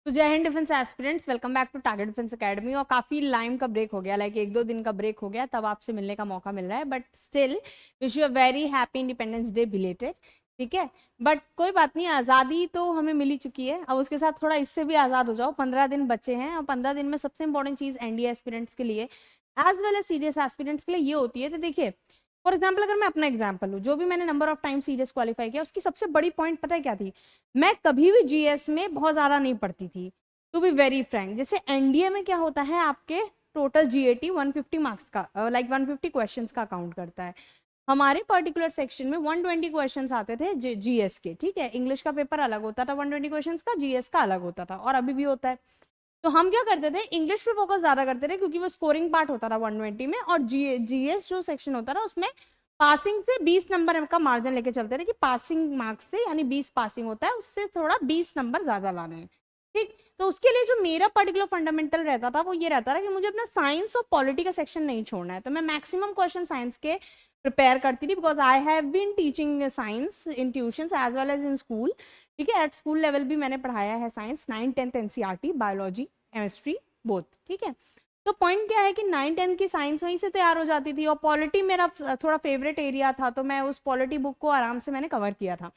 तो जय हिंद defence aspirants, welcome back to target defence academy. और काफी लाइम का ब्रेक हो गया, लाइक 1-2 दिन का ब्रेक हो गया, तब आपसे मिलने का मौका मिल रहा है। But still wish you a very happy independence day belated. ठीक है, बट कोई बात नहीं, आज़ादी तो हमें मिल ही चुकी है। अब उसके साथ थोड़ा इससे भी आज़ाद हो जाओ। 15 दिन बचे हैं और 15 दिन में सबसे इंपॉर्टेंट चीज़ एनडीए एस्पिरेंट्स के लिए as well as CDS aspirants के लिए ये होती है। तो देखिए, फॉर एग्जाम्पल अगर मैं अपना एग्जाम्पल लूँ, जो भी मैंने number of time CDS qualify किया, उसकी सबसे बड़ी पॉइंट पता है क्या थी? मैं कभी भी जीएस में बहुत ज्यादा नहीं पढ़ती थी, टू बी वेरी फ्रैंक। जैसे एनडीए में क्या होता है, आपके टोटल जीएटी 150 मार्क्स का, लाइक 150 क्वेश्चंस का काउंट करता है। हमारे पर्टिकुलर सेक्शन में 120 क्वेश्चंस आते थे जीएस के। ठीक है, इंग्लिश का पेपर अलग होता था 120 क्वेश्चंस का, जीएस का अलग होता था, और अभी भी होता है। तो हम क्या करते थे, इंग्लिश पे फोकस ज्यादा करते थे, क्योंकि वो स्कोरिंग पार्ट होता था 120 में, और जीएस जो सेक्शन होता था उसमें पासिंग से 20 नंबर का मार्जिन लेके चलते थे, कि पासिंग मार्क्स से, यानी 20 पासिंग होता है, उससे थोड़ा 20 नंबर ज्यादा लाने हैं। ठीक, तो उसके लिए जो मेरा पर्टिकुलर फंडामेंटल रहता था वो ये रहता था कि मुझे अपना साइंस और पॉलिटी का सेक्शन नहीं छोड़ना है। तो मैं मैक्सिमम क्वेश्चन साइंस के प्रिपेयर करती थी, because I have been teaching science in tuitions as well as in school. ठीक है, एट स्कूल लेवल भी मैंने पढ़ाया है science, 9th-10th NCERT, biology, chemistry, both. ठीक है, तो पॉइंट क्या है कि 9th-10th की साइंस वहीं से तैयार हो जाती थी, और पॉलिटी मेरा थोड़ा फेवरेट एरिया था, तो मैं उस पॉलिटी बुक को आराम से मैंने कवर किया था।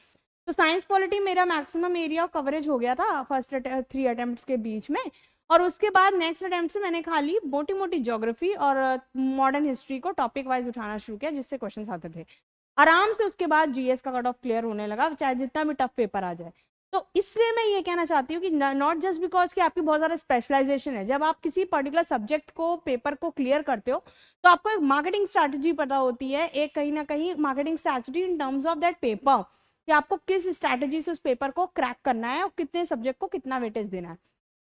तो साइंस पॉलिटी मेरा मैक्सिमम एरिया कवरेज हो गया था फर्स्ट 3 अटेम्प्ट्स के बीच में। और उसके बाद नेक्स्ट अटेम्प्ट से मैंने खाली मोटी मोटी ज्योग्राफी और मॉडर्न हिस्ट्री को टॉपिक वाइज उठाना शुरू किया, जिससे क्वेश्चन आते थे आराम से। उसके बाद जीएस का कट ऑफ क्लियर होने लगा, चाहे जितना भी टफ पेपर आ जाए। तो इसलिए मैं ये कहना चाहती हूँ कि नॉट जस्ट बिकॉज कि आपकी बहुत ज़्यादा स्पेशलाइजेशन है, जब आप किसी पर्टिकुलर सब्जेक्ट को, पेपर को क्लियर करते हो, तो आपको एक मार्केटिंग स्ट्रैटेजी पता होती है, एक कहीं ना कहीं marketing strategy in terms of that paper, कि आपको किस स्ट्रैटेजी से उस पेपर को क्रैक करना है और कितने सब्जेक्ट को कितना वेटेज देना है।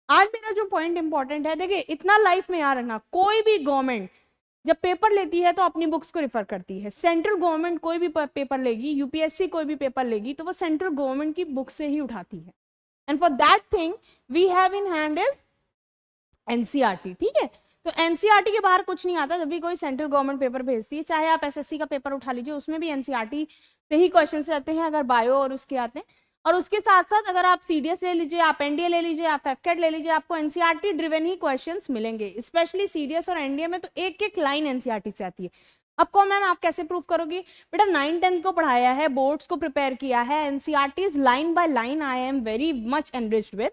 आज मेरा जो पॉइंट इंपॉर्टेंट है, देखिए इतना लाइफ में याद रखना, कोई भी गवर्नमेंट जब पेपर लेती है तो अपनी बुक्स को रिफर करती है। सेंट्रल गवर्नमेंट कोई भी पेपर लेगी, यूपीएससी कोई भी पेपर लेगी, तो वो सेंट्रल गवर्नमेंट की बुक से ही उठाती है। And for that thing we have in hand is NCERT. ठीक है, तो एनसीईआरटी के बाहर कुछ नहीं आता। जब भी कोई सेंट्रल गवर्नमेंट पेपर भेजती है, चाहे आप एसएससी का पेपर उठा लीजिए, उसमें भी एनसीईआरटी से ही क्वेश्चन रहते हैं, अगर बायो और उसके आते हैं। और उसके साथ साथ अगर आप सीडीएस ले लीजिए, आप एनडीए ले लीजिए, आप एफकेट ले लीजिए, आपको एनसीईआरटी ड्रिवन ही क्वेश्चंस मिलेंगे। स्पेशली सीडीएस और एनडीए में तो एक एक लाइन एनसीईआरटी से आती है। अब कहो मैम आप कैसे प्रूव करोगी? बेटा 9th-10th को पढ़ाया है, बोर्ड्स को प्रिपेयर किया है, NCERT line by line I am very much enriched with.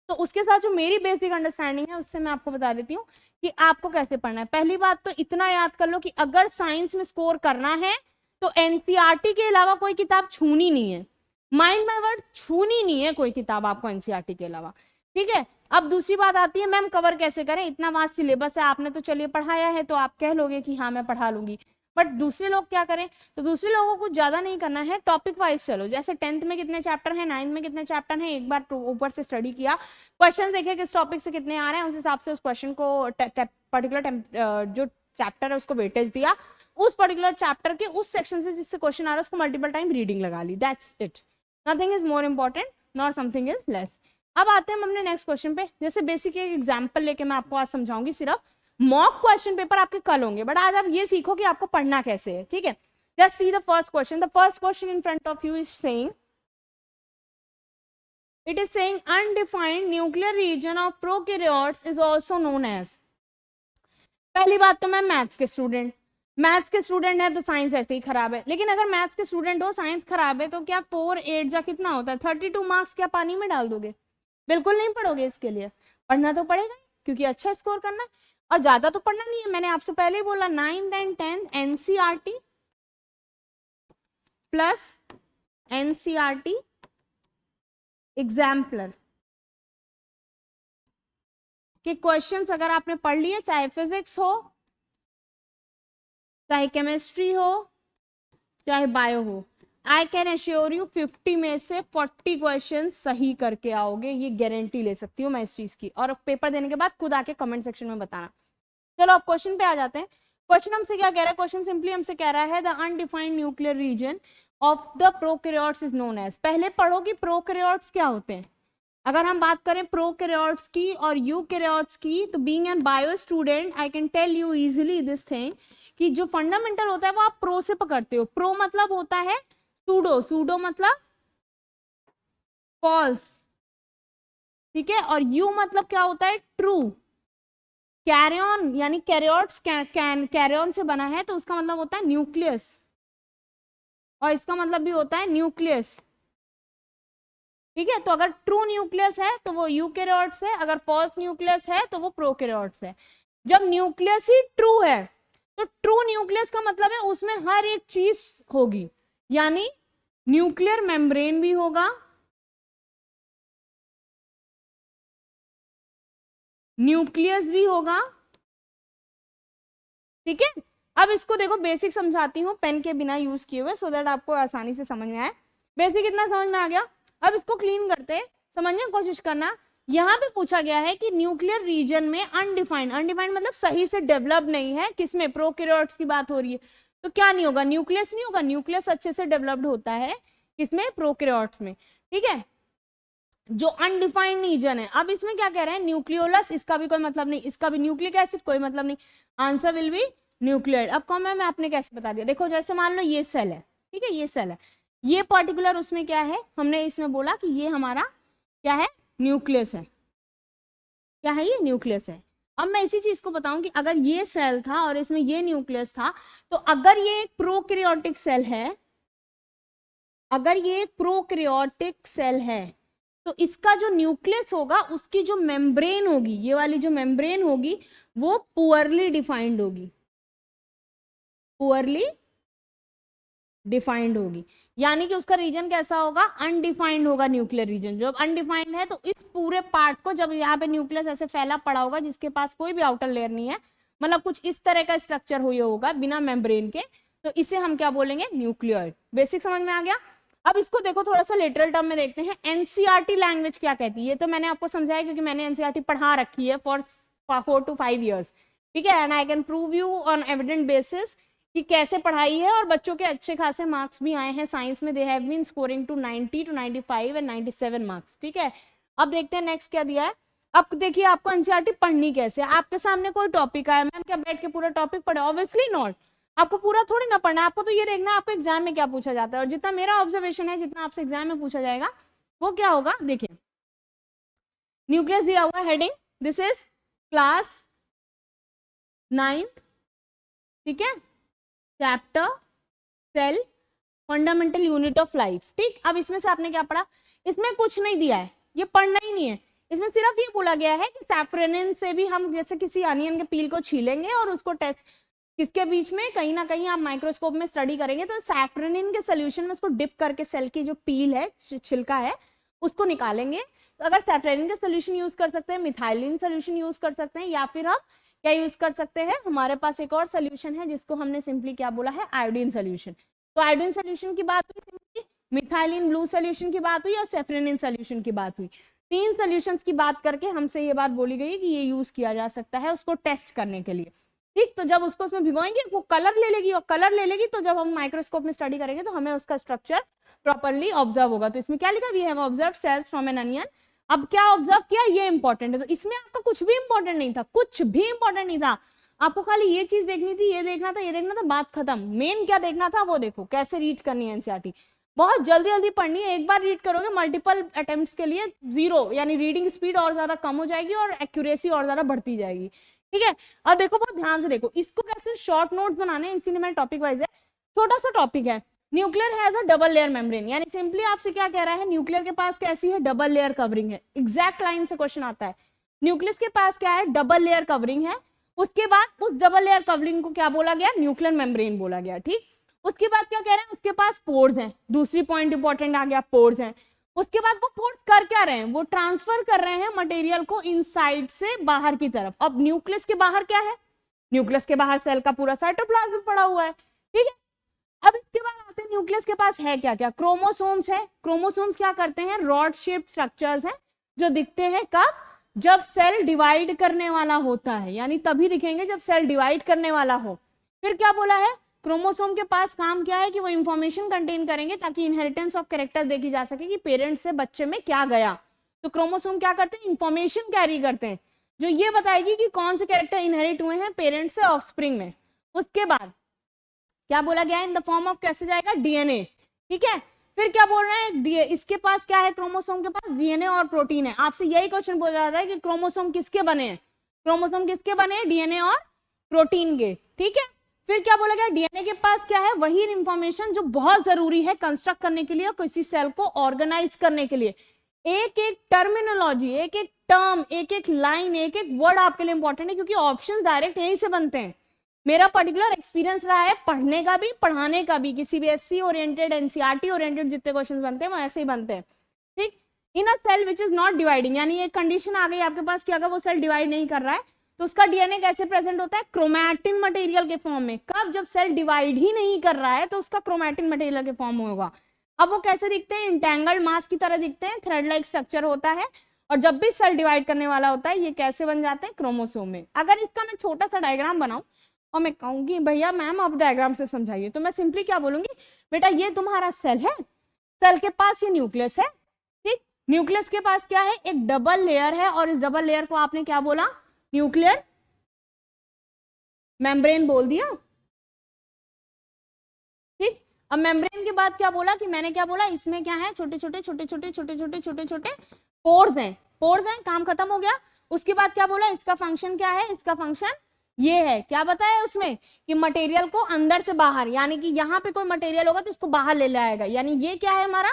तो उसके साथ जो मेरी बेसिक अंडरस्टैंडिंग है, उससे मैं आपको बता देती हूँ कि आपको कैसे पढ़ना है। पहली बात तो इतना याद कर लो कि अगर साइंस में स्कोर करना है तो एनसीईआरटी के अलावा कोई किताब छूनी नहीं है। माइंड माय वर्ड, छूनी नहीं है कोई किताब आपको एनसीईआरटी के अलावा। ठीक है, अब दूसरी बात आती है, मैम कवर कैसे करें? इतना वास्ट सिलेबस है, आपने तो चलिए पढ़ाया है, तो आप कह लोगे कि हाँ मैं पढ़ा लूंगी, बट दूसरे लोग क्या करें? तो दूसरे लोगों को ज्यादा नहीं करना है, टॉपिक वाइज चलो। जैसे 10th में कितने चैप्टर हैं, 9th में कितने चैप्टर हैं, एक बार ऊपर से स्टडी किया, क्वेश्चन देखे किस टॉपिक से कितने आ रहे हैं, उस हिसाब से उस क्वेश्चन को पर्टिकुलर जो चैप्टर है उसको वेटेज दिया, उस पर्टिकुलर चैप्टर के उस सेक्शन से जिससे क्वेश्चन आ रहा है उसको मल्टीपल टाइम रीडिंग लगा ली, that's it. Nothing is more important, not something is less. अब आते हैं हम अपने नेक्स्ट क्वेश्चन पे। जैसे बेसिक एक एग्जांपल लेके मैं आपको आज समझाऊंगी। सिर्फ मॉक क्वेश्चन पेपर आपके कल होंगे, बट आज आप ये सीखो कि आपको पढ़ना कैसे है। ठीक है, just see the first question. The first question in front of you is saying, it is saying undefined nuclear region of prokaryotes is also known as। पहली बात तो मैं मैथ्स के स्टूडेंट है तो साइंस ऐसे ही खराब है। लेकिन अगर मैथ्स के स्टूडेंट हो, साइंस खराब है, तो क्या 4 8 जा कितना होता है? 32 मार्क्स क्या पानी में डाल दोगे? बिल्कुल नहीं पढ़ोगे। इसके लिए पढ़ना तो पड़ेगा, क्योंकि अच्छा स्कोर करना है, और ज्यादा तो पढ़ना नहीं है। मैंने आपसे पहले ही बोला 9th and 10th NCERT plus NCERT exemplar के क्वेश्चंस अगर आपने पढ़ लिए, चाहे फिजिक्स हो, चाहे केमिस्ट्री हो, चाहे बायो हो, आई कैन अश्योर यू 50 में से 40 क्वेश्चन सही करके आओगे, ये गारंटी ले सकती हूँ मैं इस चीज की। और पेपर देने के बाद खुद आके कमेंट सेक्शन में बताना। चलो अब क्वेश्चन पे आ जाते हैं। क्वेश्चन हमसे क्या कह रहा है? क्वेश्चन सिंपली हमसे कह रहा है the undefined nuclear region of the prokaryotes is known as. पहले पढ़ो कि प्रोकैरियोट्स क्या होते हैं। अगर हम बात करें प्रोकैरियोट्स की और यूकैरियोट्स की, तो being an bio student I can tell you easily this thing कि जो फंडामेंटल होता है वो आप प्रो से पकड़ते हो। प्रो मतलब होता है सूडो, सूडो मतलब फॉल्स। ठीक है, और यू मतलब क्या होता है, ट्रू। कैरियन यानी कैरियोट्स कैरियन से बना है, तो उसका मतलब होता है न्यूक्लियस, और इसका मतलब भी होता है न्यूक्लियस। ठीक है, तो अगर ट्रू न्यूक्लियस है तो वो यूकैरियोट्स है, अगर फॉल्स न्यूक्लियस है तो वो प्रोकैरियोट्स है। जब न्यूक्लियस ही ट्रू है तो ट्रू न्यूक्लियस का मतलब है उसमें हर एक चीज होगी, यानी न्यूक्लियर मेम्ब्रेन भी होगा, न्यूक्लियस भी होगा। ठीक है, अब इसको देखो बेसिक समझाती हूँ पेन के बिना यूज किए हुए, सो दैट आपको आसानी से समझ में आए। बेसिक इतना समझ में आ गया, अब इसको क्लीन करते हैं, समझने की कोशिश करना। यहाँ पे पूछा गया है कि न्यूक्लियर रीजन में अनडिफाइंड, अनडिफाइंड मतलब सही से डेवलप नहीं है, किसमें, प्रोकैरियोट्स की बात हो रही है, तो क्या नहीं होगा, न्यूक्लियस नहीं होगा। न्यूक्लियस अच्छे से डेवलप्ड होता है किसमें, प्रोकैरियोट्स में। ठीक है, जो अनडिफाइंड रीजन है, अब इसमें क्या कह रहे हैं, न्यूक्लियोलस, इसका भी कोई मतलब नहीं, इसका भी न्यूक्लिक एसिड, कोई मतलब नहीं, आंसर विल बी न्यूक्लियोइड। अब कौन मैं आपने कैसे बता दिया, देखो जैसे मान लो ये सेल है, ठीक है, ये सेल है, ये पर्टिकुलर उसमें क्या है, हमने इसमें बोला कि ये हमारा क्या है, न्यूक्लियस है, क्या है ये, न्यूक्लियस है। अब मैं इसी चीज को बताऊं कि अगर ये सेल था और इसमें ये न्यूक्लियस था, तो अगर ये एक प्रोकैरियोटिक सेल है, अगर ये एक प्रोकैरियोटिक सेल है, तो इसका जो न्यूक्लियस होगा, उसकी जो मेम्ब्रेन होगी, ये वाली जो मेम्ब्रेन होगी, वो पुअरली डिफाइंड होगी, पुअरली डिफाइंड होगी, यानी कि उसका रीजन कैसा होगा, अनडिफाइंड होगा न्यूक्लियर रीजन। जब अनडिफाइंड है तो इस पूरे पार्ट को, जब यहाँ पे न्यूक्लियस ऐसे फैला पड़ा होगा जिसके पास कोई भी आउटर लेयर नहीं है, मतलब कुछ इस तरह का स्ट्रक्चर हुआ होगा बिना मेम्ब्रेन के, तो इसे हम क्या बोलेंगे, न्यूक्लियोइड। बेसिक समझ में आ गया। अब इसको देखो थोड़ा सा लिटरल टर्म में देखते हैं, एनसीईआरटी लैंग्वेज क्या कहती है। ये तो मैंने आपको समझाया क्योंकि मैंने एनसीईआरटी पढ़ा रखी है फॉर 4 to 5 years। ठीक है, and I can prove you on evident basis कि कैसे पढ़ाई है, और बच्चों के अच्छे खासे मार्क्स भी आए हैं साइंस में, they have been scoring to 90 to 95 and 97 marks. ठीक है, अब देखते हैं नेक्स्ट क्या दिया है। अब देखिए आपको एनसीईआरटी पढ़नी कैसे, आपके सामने कोई टॉपिक आया, मैम क्या बैठ के पूरा टॉपिक पढ़े, ऑब्वियसली नॉट, आपको पूरा थोड़ी ना पढ़ना है, आपको तो ये देखना है आपको एग्जाम में क्या पूछा जाता है, और जितना मेरा ऑब्जर्वेशन है, जितना आपसे एग्जाम में पूछा जाएगा वो क्या होगा। देखिए न्यूक्लियस दिया हुआ heading, this is class 9th, ठीक है, chapter cell, fundamental unit of life. ठीक, अब इसमें से आपने क्या पढ़ा, इसमें कुछ नहीं दिया है, ये पढ़ना ही नहीं है, इसमें सिर्फ ये बोला गया है कि सैफ्रेनिन से भी हम जैसे किसी अनियन के पील को छीलेंगे और उसको टेस्ट, किसके बीच में, कहीं ना कहीं आप माइक्रोस्कोप में स्टडी करेंगे तो सैफ्रेनिन के सोल्यूशन में उसको डिप करके सेल की जो पील है, छिलका है, उसको निकालेंगे। तो अगर सैफ्रेनिन के सोल्यूशन यूज कर सकते हैं, मिथाइलिन सोल्यूशन यूज कर सकते हैं, या फिर हम क्या यूज कर सकते हैं, हमारे पास एक और सोल्यूशन है जिसको हमने सिंपली क्या बोला है, आयोडीन सोल्यूशन। तो आयोडीन सोल्यूशन की बात हुई, मिथाइलिन ब्लू सोल्यूशन की बात हुई, और सैफ्रेनिन सोल्यूशन की बात हुई। 3 सोल्यूशंस की बात करके हमसे ये बात बोली गई कि ये यूज किया जा सकता है उसको टेस्ट करने के लिए। ठीक, तो जब उसको उसमें भिगोएंगे वो कलर ले लेगी, और कलर ले लेगी तो जब हम माइक्रोस्कोप में स्टडी करेंगे तो हमें उसका स्ट्रक्चर प्रॉपर्ली ऑब्जर्व होगा। तो इसमें क्या लिखा, we have observe cells from an onion. अब क्या ऑब्जर्व किया, ये इंपॉर्टेंट है, तो इसमें आपका कुछ भी इंपॉर्टेंट नहीं था, कुछ भी इंपॉर्टेंट नहीं था, आपको खाली ये चीज देखनी थी, ये देखना था, ये देखना था, बात खत्म। मेन क्या देखना था वो देखो, कैसे रीड करनी है एनसीईआरटी, बहुत जल्दी जल्दी पढ़नी है, एक बार रीड करोगे मल्टीपल अटेम्प्ट्स के लिए 0, यानी रीडिंग स्पीड और ज्यादा कम हो जाएगी और एक्यूरेसी और ज्यादा बढ़ती जाएगी। ठीक है, अब देखो बहुत ध्यान से देखो, इसको कैसे शॉर्ट नोट्स बनाने हैं, इसीलिए मैंने टॉपिक वाइज है, छोटा सा टॉपिक है। Nuclear has a double layer membrane, यानी सिंपली आपसे क्या कह रहा है, न्यूक्लियर के पास कैसी है, डबल लेयर कवरिंग है। एग्जैक्ट लाइन से क्वेश्चन आता है, न्यूक्लियस के पास क्या है, डबल लेयर कवरिंग है। उसके बाद उस डबल लेयर कवरिंग को क्या बोला गया, न्यूक्लियर मेम्ब्रेन बोला गया। ठीक, उसके बाद क्या कह रहे हैं, उसके पास पोर्स हैं, दूसरी पॉइंट इंपॉर्टेंट आ गया, पोर्स हैं। उसके बाद वो पोर्स कर क्या रहे हैं, वो ट्रांसफर कर रहे हैं मटेरियल को इनसाइड से बाहर की तरफ। अब न्यूक्लियस के बाहर क्या है, न्यूक्लियस के बाहर सेल का पूरा साइटोप्लाज्म पड़ा हुआ है। ठीक है, अब इसके बाद आते हैं न्यूक्लियस के पास है क्या क्या, क्रोमोसोम्स है। क्रोमोसोम्स क्या करते हैं, रॉड शेप्ड स्ट्रक्चर्स हैं जो दिखते हैं कब, जब सेल डिवाइड करने वाला होता है, यानी तभी दिखेंगे जब सेल डिवाइड करने वाला हो। फिर क्या बोला है, क्रोमोसोम के पास काम क्या है कि वो इंफॉर्मेशन कंटेन करेंगे ताकि इनहेरिटेंस ऑफ कैरेक्टर देखी जा सके कि पेरेंट्स से बच्चे में क्या गया। तो क्रोमोसोम क्या करते हैं, इंफॉर्मेशन कैरी करते हैं जो ये बताएगी कि कौन से कैरेक्टर इनहेरिट हुए हैं पेरेंट्स से ऑफस्प्रिंग में। उसके बाद क्या बोला गया, इन द फॉर्म ऑफ कैसे जाएगा, डीएनए। ठीक है, फिर क्या बोल रहे हैं, इसके पास क्या है, क्रोमोसोम के पास डीएनए और प्रोटीन है। आपसे यही क्वेश्चन पूछा जाता है कि क्रोमोसोम किसके बने हैं, क्रोमोसोम किसके बने हैं, डीएनए और प्रोटीन के, ठीक है। फिर क्या बोला गया, डीएनए के पास क्या है, वही इंफॉर्मेशन जो बहुत जरूरी है कंस्ट्रक्ट करने के लिए और किसी सेल को ऑर्गेनाइज करने के लिए। एक एक टर्मिनोलॉजी, एक एक टर्म, एक एक लाइन, एक एक वर्ड आपके लिए इंपॉर्टेंट है, क्योंकि ऑप्शंस डायरेक्ट यहीं से बनते हैं। मेरा पर्टिकुलर एक्सपीरियंस रहा है पढ़ने का भी पढ़ाने का भी, किसी भी एससी ओरिएंटेड, एनसीईआरटी ओरिएंटेड जितने क्वेश्चंस बनते हैं वो ऐसे ही बनते हैं, ठीक। In a cell which is not dividing, यानी एक कंडीशन आ गई आपके पास कि अगर वो सेल डिवाइड नहीं कर रहा है तो उसका डीएनए कैसे प्रेजेंट होता है, क्रोमैटिन मटेरियल के फॉर्म में। कब, जब सेल डिवाइड ही नहीं कर रहा है तो उसका क्रोमैटिन मटेरियल के फॉर्म में होगा। अब वो कैसे दिखते हैं, इंटेंगल्ड मास की तरह दिखते हैं, थ्रेड लाइक स्ट्रक्चर होता है। और जब भी सेल डिवाइड करने वाला होता है ये कैसे बन जाते हैं, क्रोमोसोम में। अगर इसका मैं छोटा सा डायग्राम बनाऊं और मैं कहूंगी भैया मैम आप डायग्राम से समझाइए, तो मैं सिंपली क्या बोलूंगी, बेटा ये तुम्हारा सेल है, सेल के पास ये न्यूक्लियस है, ठीक। न्यूक्लियस के पास क्या है, एक डबल लेयर है, और इस डबल लेयर को आपने क्या बोला, न्यूक्लियर मेम्ब्रेन बोल दिया, ठीक। अब मेम्ब्रेन के बाद क्या बोला, कि मैंने क्या बोला, इसमें क्या है, छोटे छोटे छोटे छोटे छोटे छोटे छोटे छोटे पोर्स हैं, पोर्स हैं, काम खत्म हो गया। उसके बाद क्या बोला, इसका फंक्शन क्या है, इसका फंक्शन ये है, क्या बताया उसमें, कि मटेरियल को अंदर से बाहर, यानी कि यहाँ पे कोई मटेरियल होगा तो इसको बाहर ले लाएगा, यानी ये क्या है हमारा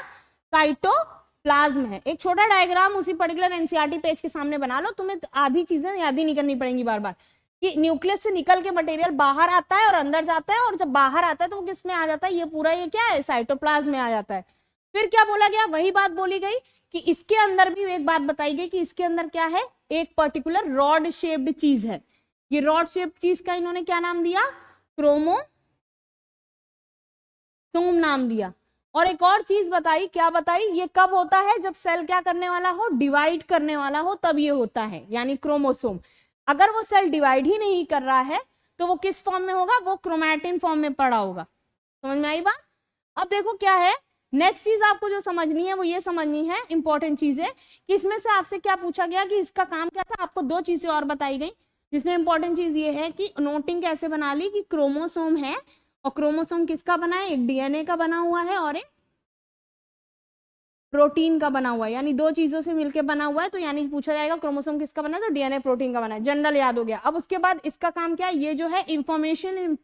साइटोप्लाज्म है। एक छोटा डायग्राम उसी पर्टिकुलर एनसीईआरटी पेज के सामने बना लो, तुम्हें आधी चीजें याद ही नहीं करनी पड़ेंगी बार बार, कि न्यूक्लियस से निकल के मटेरियल बाहर आता है और अंदर जाता है, और जब बाहर आता है तो वो किस में आ जाता है, ये पूरा ये क्या है, साइटोप्लाज्म में आ जाता है। फिर क्या बोला गया, वही बात बोली गई कि इसके अंदर भी एक बात बताई गई कि इसके अंदर क्या है, एक पर्टिकुलर रॉड शेप्ड चीज है। ये रॉड शेप्ड चीज का इन्होंने क्या नाम दिया, क्रोमोसोम नाम दिया। और एक और चीज बताई, क्या बताई, ये कब होता है, जब सेल क्या करने वाला हो, डिवाइड करने वाला हो, तब ये होता है, यानी क्रोमोसोम। अगर वो सेल डिवाइड ही नहीं कर रहा है तो वो किस फॉर्म में होगा, वो क्रोमैटिन फॉर्म में पड़ा होगा। समझ में आई बात। अब देखो क्या है, नेक्स्ट चीज आपको जो समझनी है वो ये समझनी है, इंपॉर्टेंट चीज है कि इसमें से आपसे क्या पूछा गया, कि इसका काम क्या था। आपको दो चीजें और बताई गई, जिसमें इंपॉर्टेंट चीज ये है कि नोटिंग कैसे बना ली, कि क्रोमोसोम है, और क्रोमोसोम किसका बना है, एक डीएनए का बना हुआ है और एक प्रोटीन का बना हुआ है, यानी दो चीजों से मिलकर बना हुआ है। तो यानी पूछा जाएगा क्रोमोसोम किसका बना है, तो डीएनए प्रोटीन का बना है, जनरल याद हो गया। अब उसके बाद इसका काम क्या है, ये जो है इंफॉर्मेशन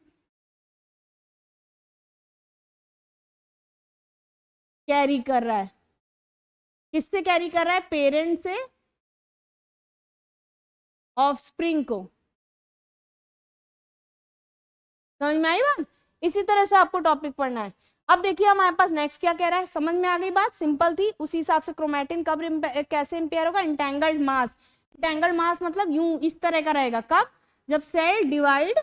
कैरी कर रहा है, किससे कैरी कर रहा है, पेरेंट से ऑफस्प्रिंग को। समझ में आई बात। इसी तरह से आपको टॉपिक पढ़ना है। अब देखिए हमारे पास नेक्स्ट क्या कह रहा है, समझ में आ गई बात, सिंपल थी। उसी हिसाब से क्रोमैटिन कब कैसे इंपेयर होगा, इंटेंगल्ड मास। इंटेंगल्ड मास मतलब यूं इस तरह का रहेगा, कब, जब सेल डिवाइड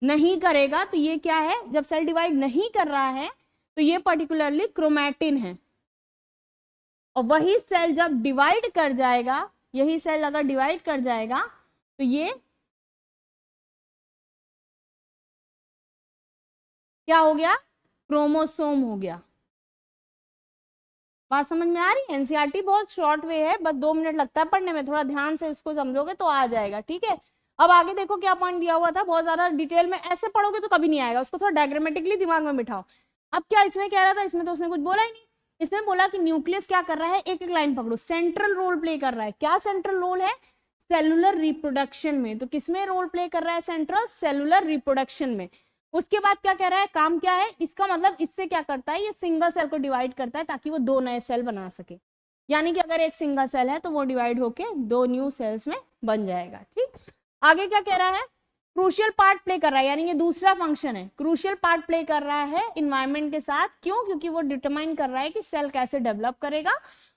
नहीं करेगा। तो ये क्या है, जब सेल डिवाइड नहीं कर रहा है तो ये पर्टिकुलरली क्रोमैटिन है। और वही सेल जब डिवाइड कर जाएगा, यही सेल अगर डिवाइड कर जाएगा तो ये क्या हो गया, क्रोमोसोम हो गया। बात समझ में आ रही है। एनसीईआरटी बहुत शॉर्ट वे है, बस 2 मिनट लगता है पढ़ने में, थोड़ा ध्यान से इसको समझोगे तो आ जाएगा, ठीक है। अब आगे देखो क्या पॉइंट दिया हुआ था, बहुत ज्यादा डिटेल में ऐसे पढ़ोगे तो कभी नहीं आएगा, उसको थोड़ा डायग्रामेटिकली दिमाग में बिठाओ। अब क्या इसमें कह रहा था, इसमें तो उसने कुछ बोला ही नहीं। इसने बोला कि न्यूक्लियस क्या कर रहा है, एक एक लाइन पकड़ो, सेंट्रल रोल प्ले कर रहा है। क्या सेंट्रल रोल है, सेलुलर रिप्रोडक्शन में। तो किसमें रोल प्ले कर रहा है, सेंट्रल सेलुलर रिप्रोडक्शन में। उसके बाद क्या कह रहा है, काम क्या है इसका, मतलब इससे क्या करता है, ये सिंगल सेल को डिवाइड करता है ताकि वो दो नए सेल बना सके। यानी कि अगर एक सिंगल सेल है तो वो डिवाइड होके दो न्यू सेल्स में बन जाएगा, ठीक। आगे क्या कह रहा है, क्रूशियल पार्ट प्ले कर रहा है, यानी ये दूसरा फंक्शन है, क्रूशियल पार्ट प्ले कर रहा है इन्वायरमेंट के साथ। क्यों, क्योंकि वो डिटरमाइन कर रहा है कि सेल कैसे डेवलप करेगा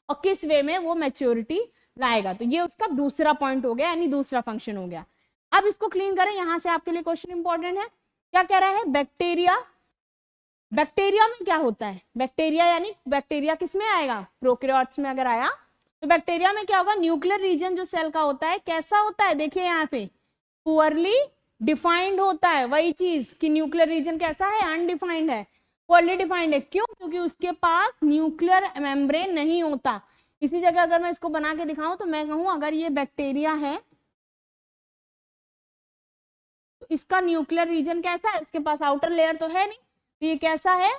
और किस वे में वो मैच्योरिटी लाएगा। तो ये उसका दूसरा पॉइंट हो गया, यानी दूसरा फंक्शन हो गया। अब इसको क्लीन करें, यहां से आपके लिए क्वेश्चन इंपॉर्टेंट है। क्या कह रहा है, बैक्टीरिया, बैक्टीरिया में क्या होता है, बैक्टीरिया यानी बैक्टीरिया किस में आएगा, प्रोकैरियोट्स में अगर आया तो बैक्टीरिया में क्या होगा, न्यूक्लियर रीजन जो सेल का होता है कैसा होता है, देखिए यहाँ पे पुअरली डिफाइंड होता है। वही चीज कि न्यूक्लियर रीजन कैसा है, अनडिफाइंड है, पुअरली डिफाइंड है। क्यों, क्योंकि उसके पास न्यूक्लियर मेम्ब्रेन नहीं होता। इसी जगह अगर मैं इसको बना के दिखाऊं तो मैं कहूं अगर ये बैक्टीरिया है तो इसका न्यूक्लियर रीजन कैसा है, उसके पास आउटर लेयर तो है नहीं, तो ये कैसा है,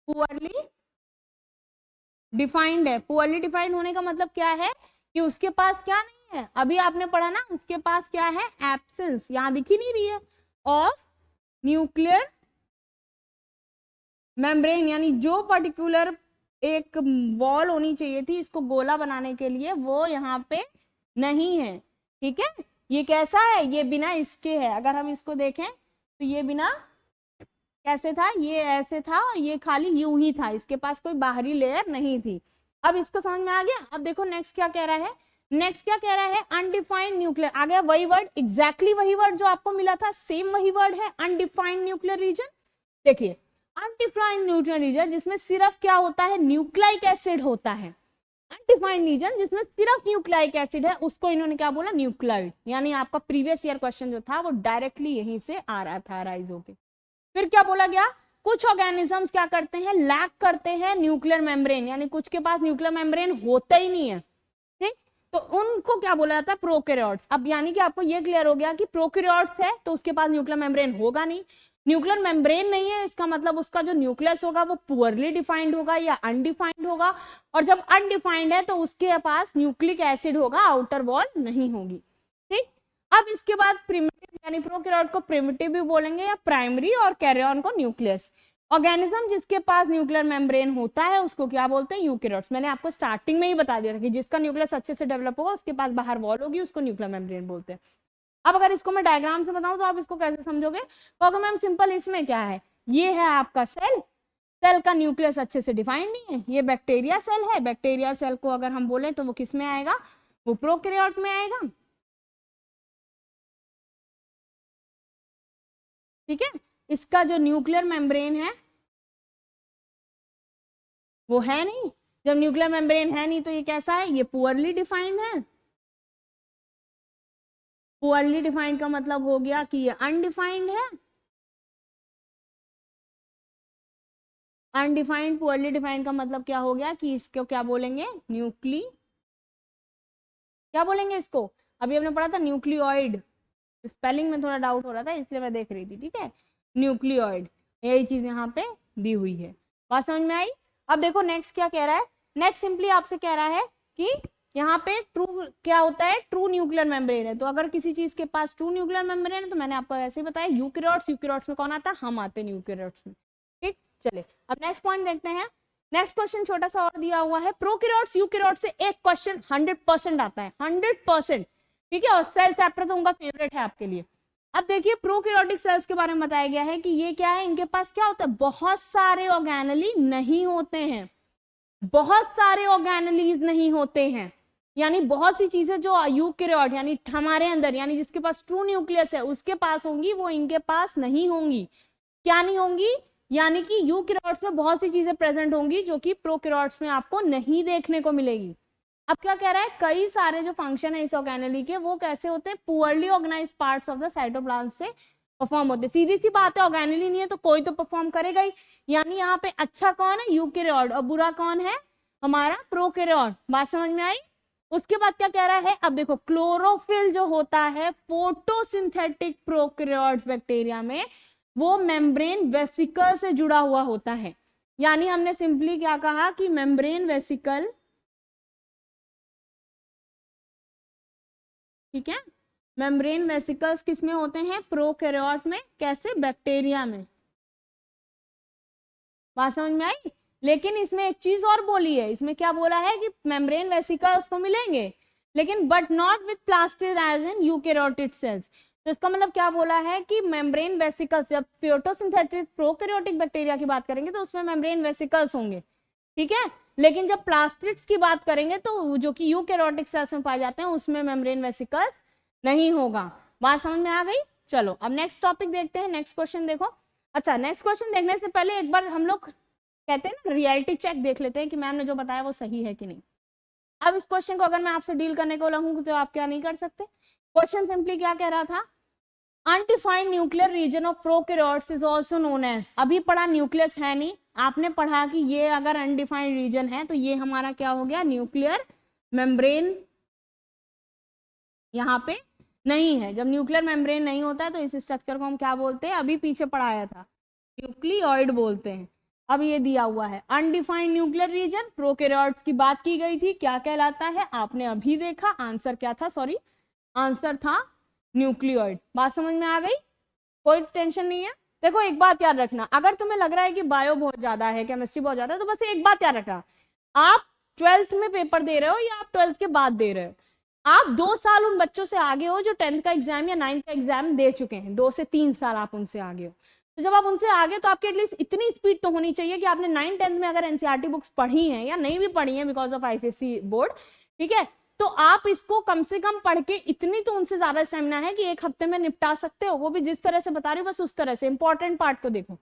पुअरली डिफाइंड है। पुअरली डिफाइंड होने का मतलब क्या है कि उसके पास क्या नहीं है, अभी आपने पढ़ा ना, उसके पास क्या है, एब्सेंस, यहां दिख ही नहीं रही है, ऑफ न्यूक्लियर मेम्ब्रेन, यानी जो पर्टिकुलर एक वॉल होनी चाहिए थी इसको गोला बनाने के लिए वो यहाँ पे नहीं है। ठीक है, ये कैसा है, ये बिना इसके है। अगर हम इसको देखें तो ये बिना कैसे था, ये ऐसे था और ये खाली यूं ही था, इसके पास कोई बाहरी लेयर नहीं थी। अब इसको समझ में आ गया। अब देखो नेक्स्ट क्या कह रहा है, नेक्स्ट क्या कह रहा है, अनडिफाइंड न्यूक्लियर। आ गया वही वर्ड, एग्जैक्टली वही वर्ड जो आपको मिला था, सेम वही वर्ड है, अनडिफाइंड न्यूक्लियर रीजन। देखिए अनडिफाइंड न्यूक्लियर रीजन जिसमें सिर्फ क्या होता है, न्यूक्लिक एसिड होता है। अनडिफाइंड रीजन जिसमें सिर्फ न्यूक्लिक एसिड है उसको इन्होंने क्या बोला, न्यूक्लाइड। यानी आपका प्रीवियस ईयर क्वेश्चन जो था वो डायरेक्टली यहीं से आ रहा था, राइज होके। फिर क्या बोला गया, कुछ ऑर्गेनिजम्स क्या करते हैं, लैक करते हैं न्यूक्लियर मेम्ब्रेन, यानी कुछ के पास न्यूक्लियर मेम्ब्रेन होता ही नहीं है। ठीक, तो उनको क्या बोला जाता है, प्रोकैरियोट्स। अब यानी कि आपको ये क्लियर हो गया कि प्रोकैरियोट्स है तो उसके पास न्यूक्लियर मेम्ब्रेन होगा नहीं। न्यूक्लियर मेम्ब्रेन नहीं है इसका मतलब उसका जो न्यूक्लियस होगा वो पुअरली डिफाइंड होगा या अनडिफाइंड होगा, और जब अनडिफाइंड है तो उसके पास न्यूक्लिक एसिड होगा, आउटर वॉल नहीं होगी। ठीक, अब इसके बाद प्रिमिटिव, यानी प्रोकैरियोट को प्रिमिटिव भी बोलेंगे या प्राइमरी, और कैरियन को न्यूक्लियस। ऑर्गेनिज्म जिसके पास न्यूक्लियर मेम्ब्रेन होता है उसको क्या बोलते हैं, यूकैरियोट्स। मैंने आपको स्टार्टिंग में ही बता दिया था कि जिसका न्यूक्लियस अच्छे से डेवलप होगा उसके पास बाहर वॉल होगी, उसको न्यूक्लियर मेम्ब्रेन बोलते हैं। अब अगर इसको मैं डायग्राम से बताऊं तो आप इसको कैसे समझोगे, क्योंकि मैम सिंपल इसमें क्या है, ये है आपका सेल, सेल का न्यूक्लियस अच्छे से डिफाइंड नहीं है, ये बैक्टीरिया सेल है, बैक्टीरिया सेल को अगर हम बोले तो वो किस में आएगा, वो प्रोकैरियोट में आएगा। ठीक है, इसका जो न्यूक्लियर मेम्ब्रेन है वो है नहीं, जब न्यूक्लियर मेम्ब्रेन है नहीं तो ये कैसा है, ये पुअरली डिफाइंड है। पुअरली डिफाइंड का मतलब हो गया कि ये अनडिफाइंड है। अनडिफाइंड पुअरली डिफाइंड का मतलब क्या हो गया कि इसको क्या बोलेंगे, न्यूक्ली, क्या बोलेंगे इसको, अभी हमने पढ़ा था न्यूक्लियोइड, स्पेलिंग में थोड़ा डाउट हो रहा था इसलिए मैं देख रही थी। ठीक है, न्यूक्लियोइड, यही चीज यहाँ पे दी हुई है। बात समझ में आई। अब देखो नेक्स्ट क्या कह रहा है, नेक्स्ट सिंपली आपसे कह रहा है कि यहाँ पे ट्रू क्या होता है, ट्रू न्यूक्लियर मेम्ब्रेन है। तो अगर किसी चीज के पास ट्रू न्यूक्लियर मेम्ब्रेन है तो मैंने आपको ऐसे ही बताया, यूकैरियोट्स, यूकैरियोट्स में कौन आता है, हम आते हैं यूकैरियोट्स में। ठीक, चले अब नेक्स्ट पॉइंट देखते हैं। नेक्स्ट क्वेश्चन छोटा सा और दिया हुआ है, प्रोकैरियोट्स यूकैरियोट्स से एक क्वेश्चन 100% आता है, 100%। ठीक है, और सेल चैप्टर तो उनका फेवरेट है आपके लिए। अब देखिए प्रोकैरियोटिक सेल्स के बारे में बताया गया है कि ये क्या है, इनके पास क्या होता है, बहुत सारे ऑर्गेनेली नहीं होते हैं, बहुत सारे ऑर्गेनेलीज नहीं होते हैं। यानी बहुत सी चीजें जो यूकैरियोट यानी हमारे अंदर, यानी जिसके पास ट्रू न्यूक्लियस है उसके पास होंगी, वो इनके पास नहीं होंगी। क्या नहीं होंगी, यानी कि यूकैरियोट्स में बहुत सी चीजें प्रेजेंट होंगी जो कि प्रोकैरियोट्स में आपको नहीं देखने को मिलेगी। अब क्या कह रहा है, कई सारे जो फंक्शन है इस ऑर्गेनेली के वो कैसे होते हैं, poorly organise parts of the cytoplasm से परफॉर्म होते हैं। सीधी सी बात है, ऑर्गेनेली नहीं है तो कोई तो परफॉर्म करेगा ही। यानी यहाँ पे अच्छा कौन है, यूकैरियोट, और बुरा कौन है, हमारा प्रोकैरियोट। बात समझ में आई। उसके बाद क्या कह रहा है, अब देखो क्लोरोफिल जो होता है फोटोसिंथेटिक प्रोकैरियोट्स बैक्टीरिया में, वो मेम्ब्रेन वेसिकल से जुड़ा हुआ होता है। यानी हमने सिंपली क्या कहा कि मेम्ब्रेन वेसिकल, ठीक है, मेम्ब्रेन वेसिकल्स किस में होते हैं, प्रोकैरियोट में, कैसे, बैक्टीरिया में। बात समझ में आई। लेकिन इसमें एक चीज और बोली है, इसमें क्या बोला है कि मेम्ब्रेन वेसिकल्स तो मिलेंगे लेकिन but not with plastid as in eukaryotic cells. तो इसका मतलब क्या बोला है कि मेम्ब्रेन वेसिकल्स, जब फोटोसिंथेटिक प्रोकैरियोटिक बैक्टीरिया की बात करेंगे तो उसमें मेम्ब्रेन वेसिकल्स होंगे। ठीक है, लेकिन जब प्लास्टिड्स की बात करेंगे तो जो कि यूकैरियोटिक सेल्स में पाए जाते हैं उसमें मेम्ब्रेन वेसिकल्स नहीं होगा। बात समझ में आ गई। चलो अब नेक्स्ट टॉपिक देखते हैं, नेक्स्ट क्वेश्चन देखो। अच्छा, नेक्स्ट क्वेश्चन देखने से पहले एक बार हम लोग कहते हैं ना रियलिटी चेक देख लेते हैं कि मैम ने जो बताया वो सही है कि नहीं। अब इस क्वेश्चन को अगर मैं आपसे डील करने को लगूंगी तो आप क्या नहीं कर सकते। क्वेश्चन सिंपली क्या कह रहा था, undefined nuclear region of prokaryotes is also known as, अभी पढ़ा न्यूक्लियस है नहीं, आपने पढ़ा कि ये अगर अनडिफाइंड रीजन है तो ये हमारा क्या हो गया, न्यूक्लियर मेम्ब्रेन यहाँ पे नहीं है। जब न्यूक्लियर मेम्ब्रेन नहीं होता है तो इस स्ट्रक्चर को हम क्या बोलते हैं, अभी पीछे पढ़ाया था, न्यूक्लियोइड बोलते हैं। अब ये दिया हुआ है अनडिफाइंड न्यूक्लियर रीजन, प्रोकैरियोट्स की बात की गई थी, क्या कहलाता है, आपने अभी देखा, आंसर क्या था, सॉरी आंसर था न्यूक्लियोइड। बात समझ में आ गई, कोई टेंशन नहीं है। देखो एक बात याद रखना, अगर तुम्हें लग रहा है कि बायो बहुत ज्यादा है, केमिस्ट्री बहुत ज्यादा है, तो बस एक बात याद रखना, आप 12th में पेपर दे रहे हो या आप 12th के बाद दे रहे हो, आप 2 साल उन बच्चों से आगे हो जो 10th का एग्जाम या 9th का एग्जाम दे चुके हैं, 2 से 3 साल आप उनसे आगे हो। तो जब आप उनसे आगे, तो आपके एटलीस्ट इतनी स्पीड तो होनी चाहिए कि आपने 9th 10th में अगर एनसीईआरटी बुक्स पढ़ी हैं या नहीं भी पढ़ी हैं बिकॉज ऑफ आईसीएसई बोर्ड, ठीक है, तो आप इसको कम से कम पढ़ के इतनी तो उनसे ज्यादा स्टेमिना है कि 1 हफ्ते में निपटा सकते हो, वो भी जिस तरह से बता रही हूँ बस उस तरह से, इंपॉर्टेंट पार्ट को देखो,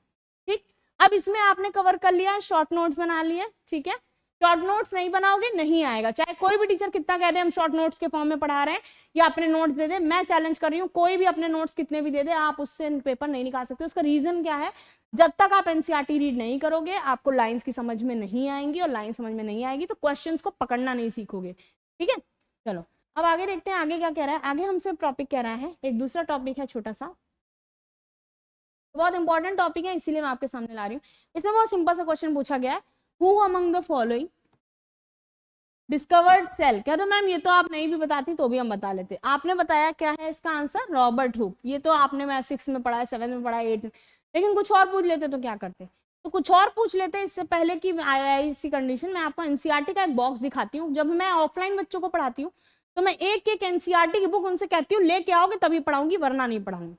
ठीक। अब इसमें आपने कवर कर लिया, शॉर्ट नोट्स बना लिए, ठीक है। शॉर्ट नोट्स नहीं बनाओगे नहीं आएगा, चाहे कोई भी टीचर कितना कह दे हम शॉर्ट नोट्स के फॉर्म में पढ़ा रहे हैं या अपने नोट्स दे दे, मैं चैलेंज कर रही हूँ, कोई भी अपने नोट्स कितने भी दे दे, आप उससे पेपर नहीं निकाल सकते। उसका रीजन क्या है, जब तक आप एनसीईआरटी रीड नहीं करोगे आपको लाइंस की समझ में नहीं आएंगी, और लाइन समझ में नहीं आएगी तो क्वेश्चंस को पकड़ना नहीं सीखोगे, ठीक है। चलो अब आगे देखते हैं, आगे क्या कह रहा है, आगे हमसे टॉपिक कह रहा है, एक दूसरा टॉपिक है छोटा सा, बहुत इंपॉर्टेंट टॉपिक है इसीलिए मैं आपके सामने ला रही हूँ। इसमें बहुत सिंपल सा क्वेश्चन पूछा गया है, who among the following discovered cell. क्या तो मैम ये तो आप नहीं भी बताती तो भी हम बता लेते, आपने बताया क्या है इसका आंसर, रॉबर्ट हुक। ये तो आपने मैं 6 में पढ़ा है, 7 में पढ़ा है, 8 में, लेकिन कुछ और पूछ लेते तो क्या करते, तो कुछ और पूछ लेते। इससे पहले कि इसी कंडीशन में आपको एनसीईआरटी का एक बॉक्स दिखाती हूँ। जब मैं ऑफलाइन बच्चों को पढ़ाती हूँ तो मैं एक एक एनसीईआरटी की बुक उनसे कहती हूँ लेके आओगे तभी पढ़ाऊंगी वरना नहीं पढ़ाऊंगी,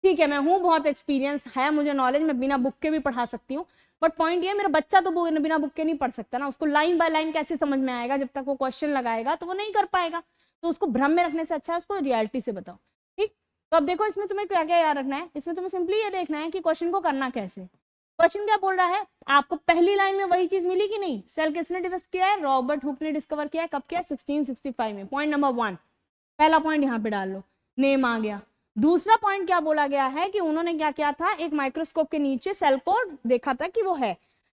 ठीक है। मैं हूँ बहुत एक्सपीरियंस है मुझे नॉलेज, मैं बिना बुक के भी पढ़ा सकती हूँ, बट पॉइंट ये मेरा बच्चा तो बिना बुक के नहीं पढ़ सकता ना, उसको लाइन बाय लाइन कैसे समझ में आएगा, जब तक वो क्वेश्चन लगाएगा तो वो नहीं कर पाएगा, तो उसको भ्रम में रखने से अच्छा है उसको रियलिटी से बताओ, ठीक। तो अब देखो इसमें तुम्हें क्या क्या याद रखना है, इसमें तुम्हें सिंपली ये देखना है कि क्वेश्चन को करना कैसे। क्वेश्चन क्या बोल रहा है, आपको पहली लाइन में वही चीज मिली कि नहीं, सेल किसने डिस्कवर किया है, रॉबर्ट हुक ने डिस्कवर किया है, कब किया, 1665 में। पॉइंट नंबर 1, पहला पॉइंट यहाँ पे डाल लो, नेम आ गया। दूसरा पॉइंट क्या बोला गया है कि उन्होंने क्या किया था, एक माइक्रोस्कोप के नीचे सेल को देखा था कि वो है।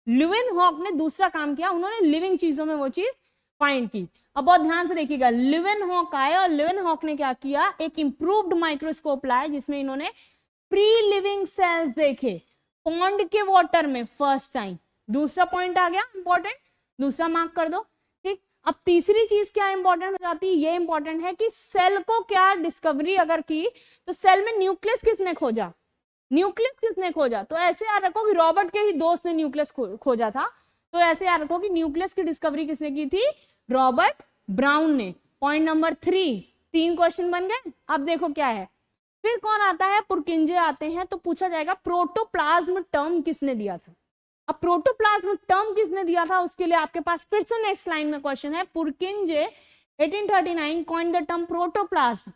ल्यूवेनहॉक ने दूसरा काम किया, उन्होंने लिविंग चीजों में वो चीज फाइंड की। अब बहुत ध्यान से देखिएगा, ल्यूवेनहॉक आए और ल्यूवेनहॉक ने क्या किया, एक इंप्रूव्ड माइक्रोस्कोप लाए जिसमें इन्होंने प्री लिविंग सेल्स देखे पॉन्ड के वाटर में फर्स्ट टाइम। दूसरा पॉइंट आ गया इंपॉर्टेंट, दूसरा मार्क कर दो, ठीक। अब तीसरी चीज क्या इंपॉर्टेंट हो जाती है, ये इंपॉर्टेंट है कि सेल को क्या डिस्कवरी अगर की तो सेल में न्यूक्लियस किसने खोजा, न्यूक्लियस किसने खोजा, तो ऐसे याद रखो कि रॉबर्ट के ही दोस्त ने न्यूक्लियस खोजा था, तो ऐसे याद रखो कि न्यूक्लियस की डिस्कवरी किसने की थी, रॉबर्ट ब्राउन ने। पॉइंट नंबर 3, 3 क्वेश्चन बन गए। अब देखो क्या है, फिर कौन आता है, पुरकिंजे आते हैं, तो पूछा जाएगा प्रोटोप्लाज्म टर्म किसने दिया था। अब प्रोटोप्लाज्म टर्म किसने दिया था उसके लिए आपके पास फिर से नेक्स्ट लाइन में क्वेश्चन है, पुरकिंजे 1839 कॉइन्ड द टर्म प्रोटोप्लाज्म।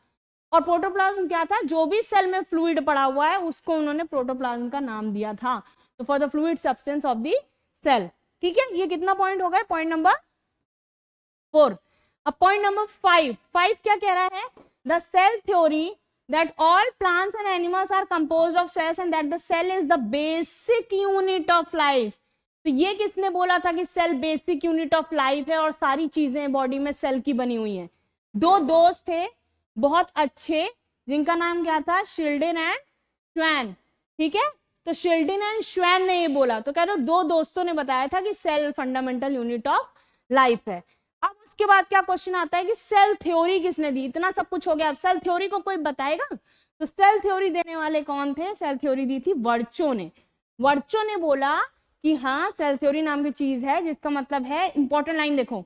और प्रोटोप्लाज्म क्या था, जो भी सेल में फ्लूइड पड़ा हुआ है उसको उन्होंने प्रोटोप्लाज्म का नाम दिया था, तो for the fluid substance of the cell, ठीक है। ये कितना पॉइंट हो गए, पॉइंट नंबर 4। अब पॉइंट नंबर 5 क्या कह रहा है, the cell theory that all plants and animals are composed of cells and that the cell is the basic unit of life। तो ये किसने बोला था कि cell basic unit of life है और सारी चीजें बॉडी में सेल की बनी हुई हैं। दो दोस्त थे बहुत अच्छे जिनका नाम क्या था, शिल्डन एंड श्वैन, ठीक है। तो शिल्डन एंड श्वैन ने ये बोला, तो कह दो दो दोस्तों ने बताया था कि cell fundamental unit of life है। अब उसके बाद क्या क्वेश्चन आता है कि सेल थ्योरी किसने दी, इतना सब कुछ हो गया, अब सेल थ्योरी को कोई बताएगा, तो सेल थ्योरी देने वाले कौन थे, सेल थ्योरी दी थी वर्चो ने। वर्चो ने बोला कि हाँ सेल थ्योरी नाम की चीज है जिसका मतलब है, इंपॉर्टेंट लाइन देखो,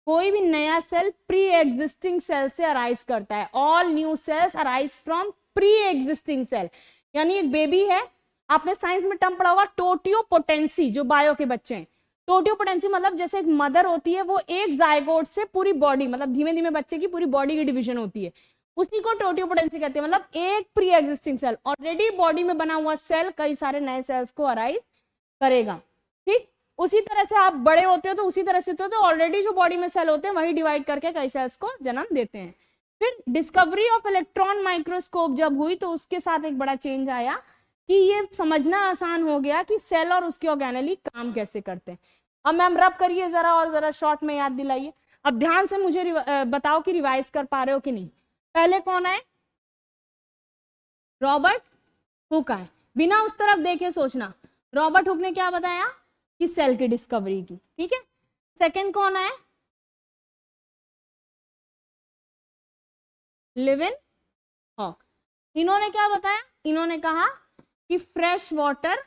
कोई भी नया सेल प्री एग्जिस्टिंग सेल से अराइज करता है, all new cells arise from pre existing cell. यानी एक बेबी है, आपने साइंस में टर्म पढ़ा हुआ टोटियोपोटेंसी, जो बायो के बच्चे हैं, टोटियोपोटेंसी मतलब जैसे एक मदर होती है वो एक जायगोट से पूरी बॉडी, मतलब धीमे धीमे बच्चे की पूरी बॉडी की डिवीजन होती है, उसी को टोटियोपोटेंसी कहते हैं। मतलब एक pre existing cell already body में बना हुआ सेल कई सारे नए सेल्स को अराइज करेगा, ठीक। उसी तरह से आप बड़े होते हो तो उसी तरह से तो ऑलरेडी जो बॉडी में सेल होते हैं वही डिवाइड करके कई सेल्स को जन्म देते हैं। फिर डिस्कवरी ऑफ इलेक्ट्रॉन माइक्रोस्कोप जब हुई तो उसके साथ एक बड़ा चेंज आया कि ये समझना आसान हो गया कि सेल और उसके ऑर्गेनेली काम कैसे करते हैं। अब मैम रब करिए जरा और जरा शॉर्ट में याद दिलाइए। अब ध्यान से मुझे बताओ कि रिवाइज कर पा रहे हो कि नहीं। पहले कौन आए, रॉबर्ट हुक आए, बिना उस तरफ देखे सोचना, रॉबर्ट हुक ने क्या बताया कि सेल की डिस्कवरी की, ठीक है। सेकंड कौन है, लिविन हॉक। इन्होंने क्या बताया, इन्होंने कहा कि फ्रेश वाटर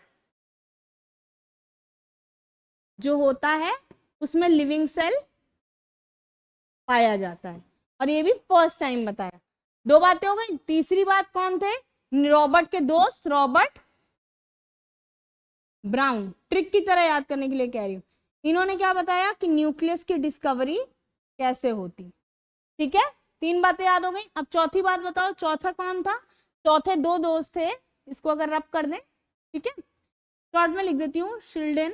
जो होता है उसमें लिविंग सेल पाया जाता है, और ये भी फर्स्ट टाइम बताया। दो बातें हो गई। तीसरी बात कौन थे, रॉबर्ट के दोस्त रॉबर्ट ब्राउन। ट्रिक की तरह याद करने के लिए कह रही हूं। इन्होंने क्या बताया कि न्यूक्लियस की डिस्कवरी कैसे होती, ठीक है। तीन बातें याद हो गई। अब चौथी बात बताओ, चौथा कौन था, चौथे दो दोस्त थे, इसको अगर रब कर दें, ठीक है। शॉर्ट में लिख देती हूँ, शिल्डन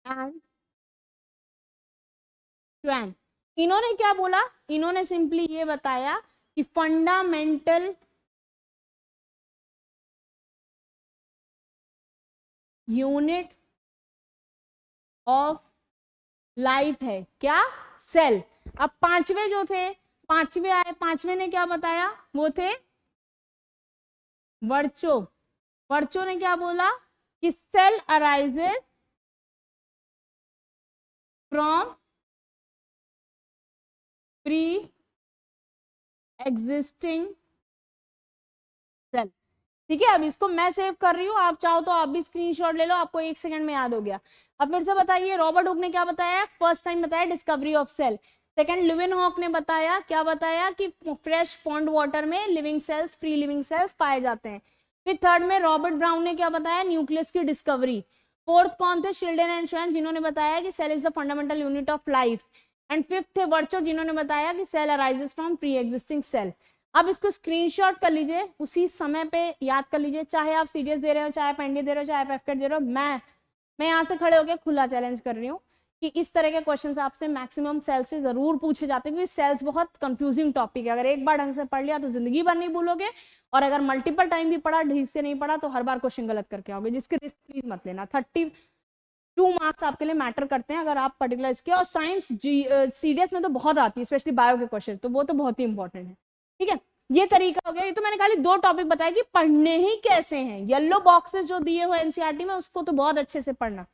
एंड स्वैन। इन्होंने क्या बोला, इन्होंने सिंपली ये बताया कि फंडामेंटल यूनिट ऑफ लाइफ है क्या, सेल। अब पांचवे जो थे, पांचवे आए, पांचवे ने क्या बताया, वो थे वर्चो। वर्चो ने क्या बोला कि cell arises from pre existing cell, ठीक है। अब इसको मैं सेव कर रही हूं, आप चाहो तो आप भी स्क्रीनशॉट ले लो, आपको 1 सेकंड में याद हो गया। अब फिर से बताइए, रॉबर्ट हुक ने क्या बताया, फर्स्ट टाइम बताया discovery of cell. Second, Leeuwenhoek ने बताया, क्या बताया कि फ्रेश पॉन्ड वाटर में living cells, free living cells पाए जाते हैं। फिर थर्ड में रॉबर्ट ब्राउन ने क्या बताया, न्यूक्लियस की डिस्कवरी। फोर्थ कौन थे, शिल्डन एंड स्वैन, जिन्होंने बताया कि cell is the fundamental unit of life. And fifth थे वर्चो, जिन्होंने बताया कि cell arises from pre existing cell. अब इसको स्क्रीनशॉट कर लीजिए, उसी समय पे याद कर लीजिए, चाहे आप सीडीएस दे रहे हो, चाहे आप एनडी दे रहे हो, चाहे आप एफकेट दे रहे हो। मैं यहाँ से खड़े होकर खुला चैलेंज कर रही हूँ कि इस तरह के क्वेश्चंस आपसे मैक्सिमम सेल्स से जरूर पूछे जाते हैं, क्योंकि सेल्स बहुत कंफ्यूजिंग टॉपिक है। अगर एक बार ढंग से पढ़ लिया तो जिंदगी भर नहीं भूलोगे, और अगर मल्टीपल टाइम भी पढ़ा, ढीस से नहीं पढ़ा, तो हर बार क्वेश्चन गलत करके आओगे, जिसके रिस्क प्लीज मत लेना। 32 मार्क्स आपके लिए मैटर करते हैं अगर आप पर्टिकुलर इसके, और साइंस सीडीएस में तो बहुत आती है, स्पेशली बायो के क्वेश्चन, तो वो तो बहुत ही इंपॉर्टेंट है, ठीक है। ये तरीका हो गया। ये तो मैंने खाली 2 टॉपिक बताया कि पढ़ने ही कैसे हैं। येलो बॉक्सेस जो दिए हुए एनसीईआरटी में, उसको तो बहुत अच्छे से पढ़ना,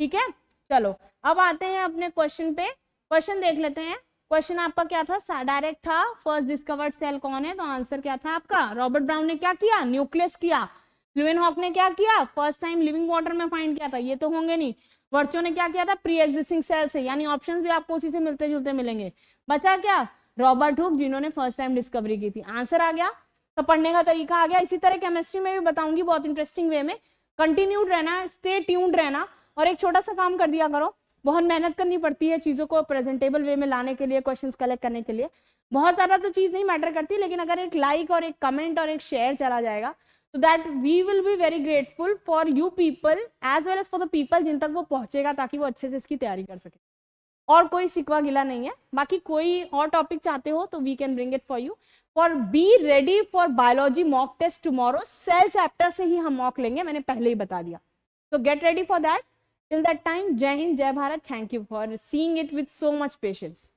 ठीक है। चलो अब आते हैं अपने क्वेश्चन पे, क्वेश्चन देख लेते हैं। क्वेश्चन आपका क्या था, डायरेक्ट था, फर्स्ट डिस्कवर्ड सेल कौन है, तो आंसर क्या था आपका, रॉबर्ट ब्राउन ने क्या किया, न्यूक्लियस किया। लिविन हॉक ने क्या किया, फर्स्ट टाइम लिविंग वाटर में फाइंड किया था, ये तो होंगे नहीं। वर्चो ने क्या किया था, प्री एग्जिस्टिंग सेल से, यानी ऑप्शंस भी आपको उसी से मिलते जुलते मिलेंगे। बचा क्या, रॉबर्ट हुक, जिन्होंने फर्स्ट टाइम डिस्कवरी की थी। आंसर आ गया, तो पढ़ने का तरीका आ गया। इसी तरह केमिस्ट्री में भी बताऊंगी बहुत इंटरेस्टिंग वे में। कंटिन्यूड रहना, स्टे ट्यून्ड रहना, और एक छोटा सा काम कर दिया करो, बहुत मेहनत करनी पड़ती है चीजों को प्रेजेंटेबल वे में लाने के लिए, क्वेश्चंस कलेक्ट करने के लिए। बहुत ज्यादा तो चीज नहीं मैटर करती, लेकिन अगर एक लाइक और एक कमेंट और एक शेयर चला जाएगा, तो that we will be very grateful for you people as well as for the people जिन तक वो पहुंचेगा, ताकि वो अच्छे से इसकी तैयारी कर सके। और कोई शिकवा गिला नहीं है। बाकी कोई और टॉपिक चाहते हो तो we can bring it for you. For B ready for biology mock test tomorrow, cell chapter से ही हम मॉक लेंगे, मैंने पहले ही बता दिया। तो get ready for that. Till that time, जय हिंद, जय Bharat. Thank you for seeing it with so much patience.